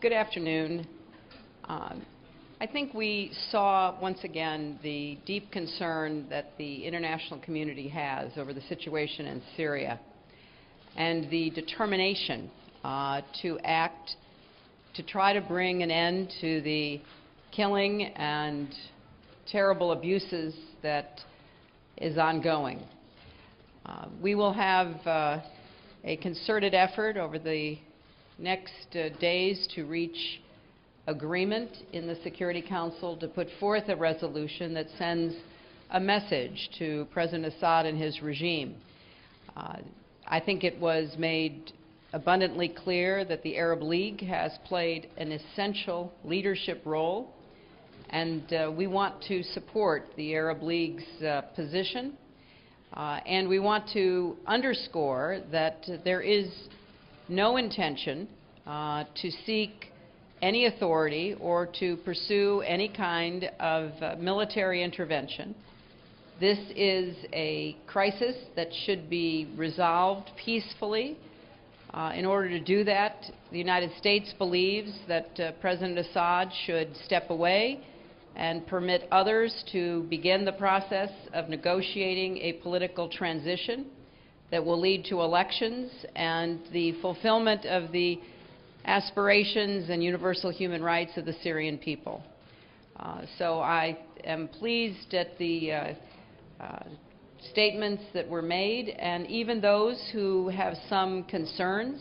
Good afternoon. I think we saw once again the deep concern that the international community has over the situation in Syria and the determination to act to try to bring an end to the killing and terrible abuses that is ongoing. We will have a concerted effort over the next days to reach agreement in the Security Council to put forth a resolution that sends a message to President Assad and his regime. I think it was made abundantly clear that the Arab League has played an essential leadership role, and we want to support the Arab League's position, and we want to underscore that there is no intention to seek any authority or to pursue any kind of military intervention. This is a crisis that should be resolved peacefully. In order to do that, the United States believes that President Assad should step away and permit others to begin the process of negotiating a political transition that will lead to elections and the fulfillment of the aspirations and universal human rights of the Syrian people. So I am pleased at the statements that were made, and even those who have some concerns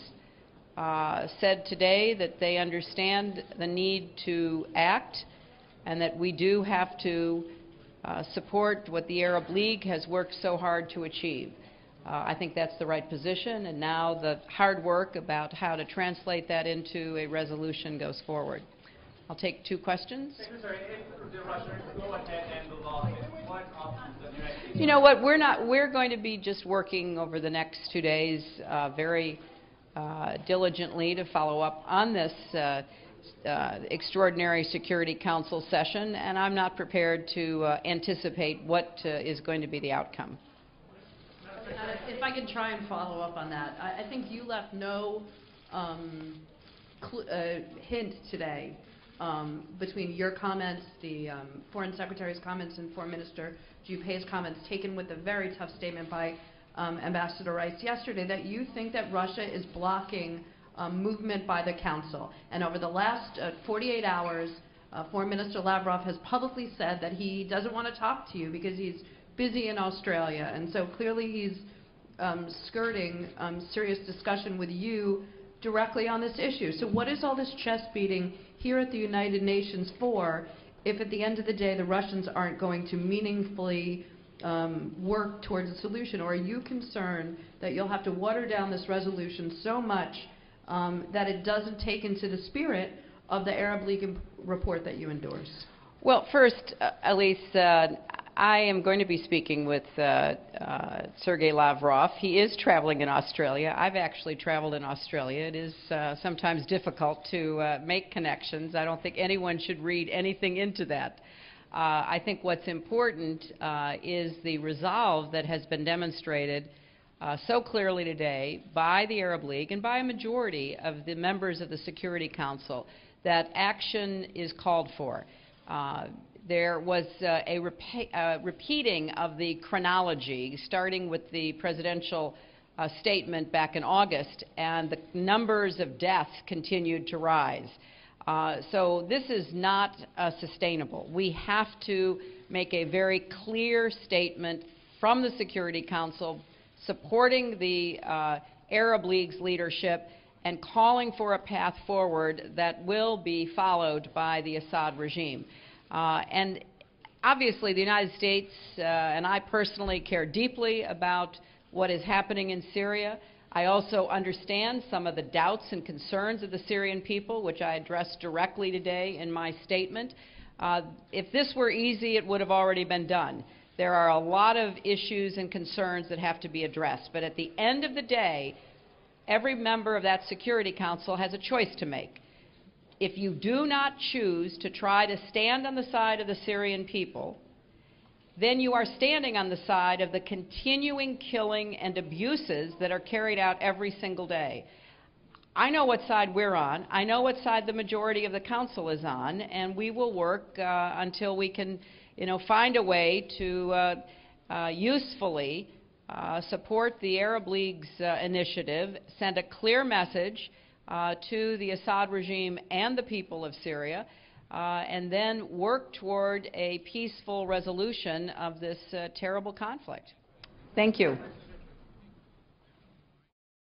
said today that they understand the need to act and that we do have to support what the Arab League has worked so hard to achieve. I think that's the right position, and now the hard work about how to translate that into a resolution goes forward. I'll take two questions. Secretary, if the Russians go ahead and move on, what options does the United States? You know what? We're going to be just working over the next 2 days very diligently to follow up on this extraordinary Security Council session, and I'm not prepared to anticipate what is going to be the outcome. If I could try and follow up on that, I think you left no hint today between your comments, the Foreign Secretary's comments, and Foreign Minister Juppé's comments taken with a very tough statement by Ambassador Rice yesterday that you think that Russia is blocking movement by the Council. And over the last 48 hours, Foreign Minister Lavrov has publicly said that he doesn't want to talk to you because he's busy in Australia, and so clearly he's skirting serious discussion with you directly on this issue. So what is all this chest beating here at the United Nations for if at the end of the day the Russians aren't going to meaningfully work towards a solution? Or are you concerned that you'll have to water down this resolution so much that it doesn't take into the spirit of the Arab League report that you endorse? Well, first, Elise, I am going to be speaking with Sergei Lavrov. He is traveling in Australia. I've actually traveled in Australia. It is sometimes difficult to make connections. I don't think anyone should read anything into that. I think what's important is the resolve that has been demonstrated so clearly today by the Arab League and by a majority of the members of the Security Council that action is called for. There was a repeating of the chronology, starting with the presidential statement back in August, and the numbers of deaths continued to rise. So this is not sustainable. We have to make a very clear statement from the Security Council supporting the Arab League's leadership and calling for a path forward that will be followed by the Assad regime. And obviously the United States and I personally care deeply about what is happening in Syria. I also understand some of the doubts and concerns of the Syrian people, which I addressed directly today in my statement. If this were easy, it would have already been done. There are a lot of issues and concerns that have to be addressed. But at the end of the day, every member of that Security Council has a choice to make. If you do not choose to try to stand on the side of the Syrian people, then you are standing on the side of the continuing killing and abuses that are carried out every single day. I know what side we're on. I know what side the majority of the council is on, and we will work until we can, find a way to usefully support the Arab League's initiative, send a clear message to the Assad regime and the people of Syria, and then work toward a peaceful resolution of this terrible conflict. Thank you.